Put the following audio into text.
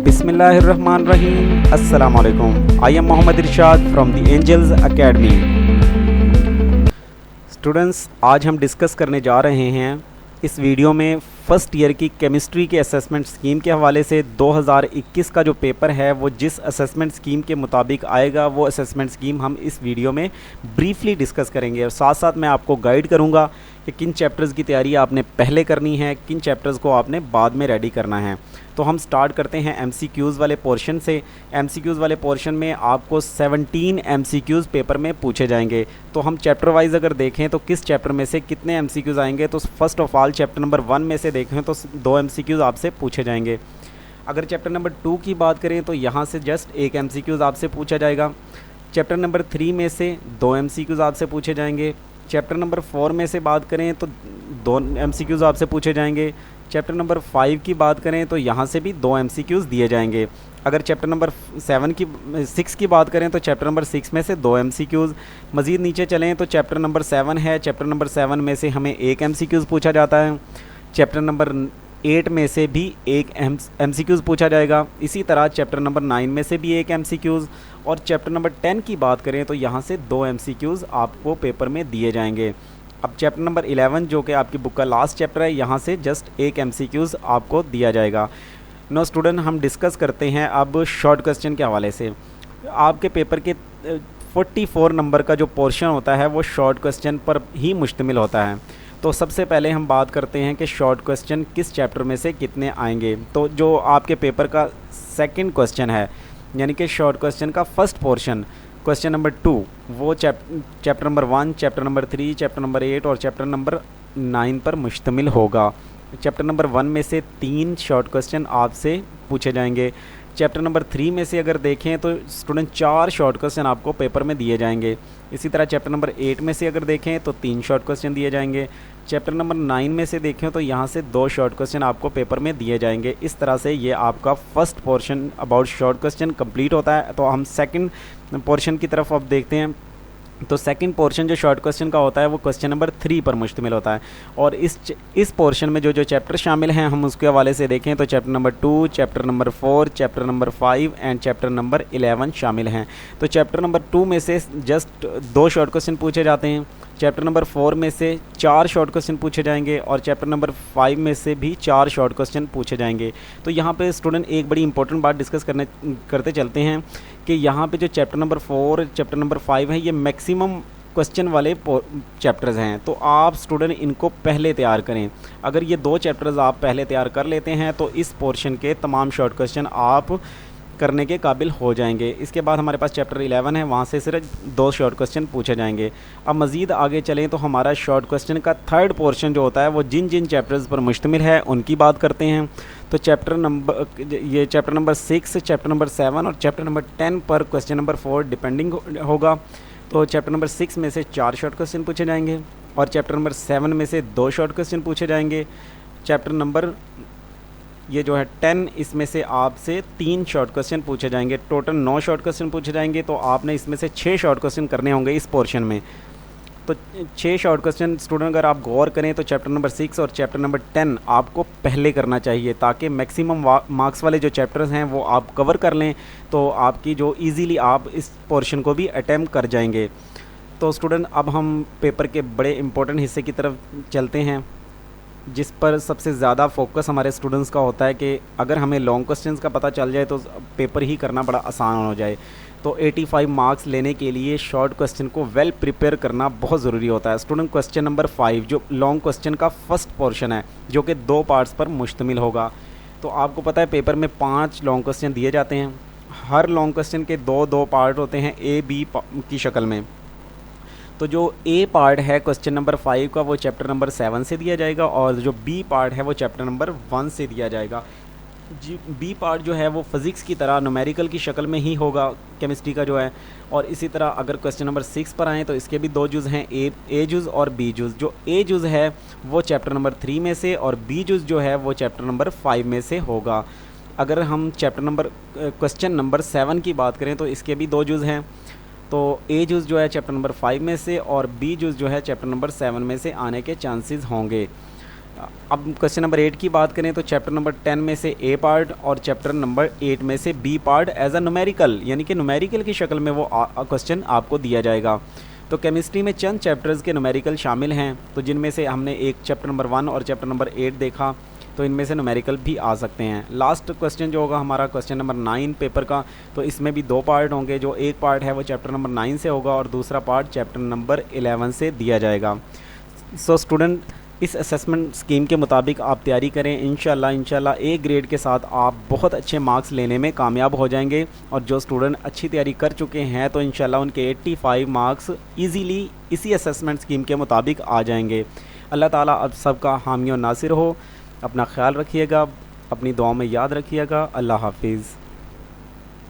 बिस्मिल्लाहिर्रहमानिर्रहीम। अस्सलाम वालेकुम। I am Mohammed Irshad from the Angels Academy. Students, आज हम डिस्कस करने जा रहे हैं इस वीडियो में फ़र्स्ट ईयर की केमिस्ट्री के असेसमेंट स्कीम के हवाले से 2021 का जो पेपर है वो जिस असेसमेंट स्कीम के मुताबिक आएगा वो असेसमेंट स्कीम हम इस वीडियो में ब्रीफली डिस्कस करेंगे और साथ साथ मैं आपको गाइड करूंगा कि किन चैप्टर्स की तैयारी आपने पहले करनी है, किन चैप्टर्स को आपने बाद में रेडी करना है। तो हम स्टार्ट करते हैं एमसीक्यूज़ वाले पोर्शन से। एमसीक्यूज़ वाले पोर्शन में आपको 17 एमसीक्यूज़ पेपर में पूछे जाएंगे। तो हम चैप्टर वाइज अगर देखें तो किस चैप्टर में से कितने एमसीक्यूज़ आएंगे, तो first of all chapter number 1 में से देखें तो 2 एमसीक्यूज़ आपसे पूछे जाएंगे। अगर चैप्टर नंबर 2 की बात करें तो यहाँ से जस्ट 1 एमसीक्यूज़ आपसे पूछा जाएगा। चैप्टर नंबर 3 में से 2 एमसीक्यूज़ आपसे पूछे जाएंगे। चैप्टर नंबर 4 में से बात करें तो 2 एमसीक्यूज़ आपसे पूछे जाएंगे। चैप्टर नंबर 5 की बात करें तो यहाँ से भी 2 एमसीक्यूज़ दिए जाएंगे। अगर चैप्टर नंबर 6 की बात करें तो चैप्टर नंबर 6 में से 2 एमसीक्यूज़। मज़ीद नीचे चलें तो चैप्टर नंबर 7 है। चैप्टर नंबर 7 में से हमें 1 एमसीक्यूज़ पूछा जाता है। चैप्टर नंबर 8 में से भी 1 एमसीक्यूज़ पूछा जाएगा। इसी तरह चैप्टर नंबर 9 में से भी 1 एमसीक्यूज़। और चैप्टर नंबर 10 की बात करें तो यहाँ से 2 एमसीक्यूज़ आपको पेपर में दिए जाएंगे। अब चैप्टर नंबर 11 जो कि आपकी बुक का लास्ट चैप्टर है, यहाँ से जस्ट 1 एमसीक्यूज़ आपको दिया जाएगा। नो स्टूडेंट, हम डिस्कस करते हैं अब शॉर्ट क्वेश्चन के हवाले से। आपके पेपर के 44 नंबर का जो पोर्शन होता है वो शॉर्ट क्वेश्चन पर ही मुश्तमिल होता है। तो सबसे पहले हम बात करते हैं कि शॉर्ट क्वेश्चन किस चैप्टर में से कितने आएंगे। तो जो आपके पेपर का सेकंड क्वेश्चन है, यानी कि शॉर्ट क्वेश्चन का फर्स्ट पोर्शन, क्वेश्चन नंबर 2, वो chapter number 1, chapter number 3, chapter number 8 और चैप्टर नंबर 9 पर मुश्तमिल होगा। चैप्टर नंबर 1 में से 3 शॉर्ट क्वेश्चन आपसे पूछे जाएंगे। चैप्टर नंबर 3 में से अगर देखें तो स्टूडेंट 4 शॉर्ट क्वेश्चन आपको पेपर में दिए जाएंगे। इसी तरह चैप्टर नंबर 8 में से अगर देखें तो 3 शॉर्ट क्वेश्चन दिए जाएंगे। चैप्टर नंबर 9 में से देखें तो यहाँ से 2 शॉर्ट क्वेश्चन आपको पेपर में दिए जाएंगे। इस तरह से ये आपका first portion about short question complete होता है। तो हम सेकंड पोर्शन की तरफ अब देखते हैं। तो सेकंड पोर्शन जो शॉर्ट क्वेश्चन का होता है वो क्वेश्चन नंबर 3 पर मुश्तमिल होता है। और इस पोर्शन में जो चैप्टर शामिल हैं हम उसके हवाले से देखें तो chapter number 2, chapter number 4, chapter number 5 and chapter number 11 शामिल हैं। तो चैप्टर नंबर 2 में से जस्ट 2 शॉर्ट क्वेश्चन पूछे जाते हैं। चैप्टर नंबर 4 में से 4 शॉर्ट क्वेश्चन पूछे जाएंगे और चैप्टर नंबर 5 में से भी 4 शॉर्ट क्वेश्चन पूछे जाएंगे। तो यहाँ पे स्टूडेंट एक बड़ी इंपॉर्टेंट बात डिस्कस करते चलते हैं कि यहाँ पे जो चैप्टर नंबर 4, चैप्टर नंबर 5 है, ये मैक्सिमम क्वेश्चन वाले चैप्टर्स हैं। तो आप स्टूडेंट इनको पहले तैयार करें। अगर ये 2 चैप्टर्स आप पहले तैयार कर लेते हैं तो इस पोर्शन के तमाम शॉर्ट क्वेश्चन आप करने के काबिल हो जाएंगे। इसके बाद हमारे पास चैप्टर 11 है, वहाँ से सिर्फ 2 शॉर्ट क्वेश्चन पूछे जाएंगे। अब मज़ीद आगे चलें तो हमारा शॉर्ट क्वेश्चन का थर्ड पोर्शन जो होता है वो जिन जिन चैप्टर्स पर मुश्तमिल है उनकी बात करते हैं। तो चैप्टर नंबर 6, चैप्टर नंबर 7 और चैप्टर नंबर 10 पर क्वेश्चन नंबर 4 डिपेंडिंग होगा। तो चैप्टर नंबर 6 में से 4 शॉर्ट क्वेश्चन पूछे जाएंगे और चैप्टर नंबर 7 में से 2 शॉर्ट क्वेश्चन पूछे जाएंगे। चैप्टर नंबर 10, इसमें से आपसे 3 शॉर्ट क्वेश्चन पूछे जाएंगे। टोटल 9 शॉर्ट क्वेश्चन पूछे जाएंगे। तो आपने इसमें से 6 शॉर्ट क्वेश्चन करने होंगे इस पोर्शन में। तो 6 शॉर्ट क्वेश्चन स्टूडेंट अगर आप गौर करें तो चैप्टर नंबर 6 और चैप्टर नंबर 10 आपको पहले करना चाहिए ताकि मैक्सिमम मार्क्स वाले जो चैप्टर्स हैं वो आप कवर कर लें, तो आपकी जो ईज़िली आप इस पोर्शन को भी अटैम्प्ट कर जाएंगे। तो स्टूडेंट अब हम पेपर के बड़े इंपॉर्टेंट हिस्से की तरफ चलते हैं जिस पर सबसे ज़्यादा फोकस हमारे स्टूडेंट्स का होता है कि अगर हमें लॉन्ग क्वेश्चंस का पता चल जाए तो पेपर ही करना बड़ा आसान हो जाए। तो 85 मार्क्स लेने के लिए शॉर्ट क्वेश्चन को वेल प्रिपेयर करना बहुत ज़रूरी होता है। स्टूडेंट क्वेश्चन नंबर 5 जो लॉन्ग क्वेश्चन का फर्स्ट पोर्शन है जो कि 2 पार्ट्स पर मुश्तमिल होगा। तो आपको पता है पेपर में 5 लॉन्ग क्वेश्चन दिए जाते हैं। हर लॉन्ग क्वेश्चन के 2 पार्ट होते हैं A, B की शक्ल में। तो जो A पार्ट है क्वेश्चन नंबर 5 का वो चैप्टर नंबर 7 से दिया जाएगा और जो B पार्ट है वो चैप्टर नंबर 1 से दिया जाएगा। जी, B पार्ट जो है वो फ़िज़िक्स की तरह न्यूमेरिकल की शक्ल में ही होगा केमिस्ट्री का जो है। और इसी तरह अगर क्वेश्चन नंबर 6 पर आएँ तो इसके भी 2 जुज़ हैं, A जुज़ और B जुज़। जो A जुज़ है वो चैप्टर नंबर 3 में से और B जुज़ जो है वो चैप्टर नंबर 5 में से होगा। अगर हम क्वेश्चन नंबर 7 की बात करें तो इसके भी 2 जुज़ हैं। तो A जुज़ जो है चैप्टर नंबर 5 में से और B जुज़ जो है चैप्टर नंबर 7 में से आने के चांसेस होंगे। अब क्वेश्चन नंबर 8 की बात करें तो चैप्टर नंबर 10 में से ए पार्ट और चैप्टर नंबर 8 में से B part as a numerical, यानी कि न्यूमेरिकल की शक्ल में वो क्वेश्चन आपको दिया जाएगा। तो केमिस्ट्री में चंद चैप्टर्स के न्यूमेरिकल शामिल हैं, तो जिनमें से हमने एक चैप्टर नंबर 1 और चैप्टर नंबर 8 देखा, तो इनमें से न्यूमेरिकल भी आ सकते हैं। लास्ट क्वेश्चन जो होगा हमारा क्वेश्चन नंबर 9 पेपर का, तो इसमें भी 2 पार्ट होंगे। जो एक पार्ट है वो चैप्टर नंबर 9 से होगा और दूसरा पार्ट चैप्टर नंबर 11 से दिया जाएगा। सो स्टूडेंट, इस असेसमेंट स्कीम के मुताबिक आप तैयारी करें। इंशाल्लाह ए ग्रेड के साथ आप बहुत अच्छे मार्क्स लेने में कामयाब हो जाएंगे। और जो स्टूडेंट अच्छी तैयारी कर चुके हैं तो इंशाल्लाह उनके 85 मार्क्स इजीली इसी असेसमेंट स्कीम के मुताबिक आ जाएंगे। अल्लाह ताला अब सबका हामी और नासिर हो। अपना ख्याल रखिएगा, अपनी दुआओं में याद रखिएगा। अल्लाह हाफिज़।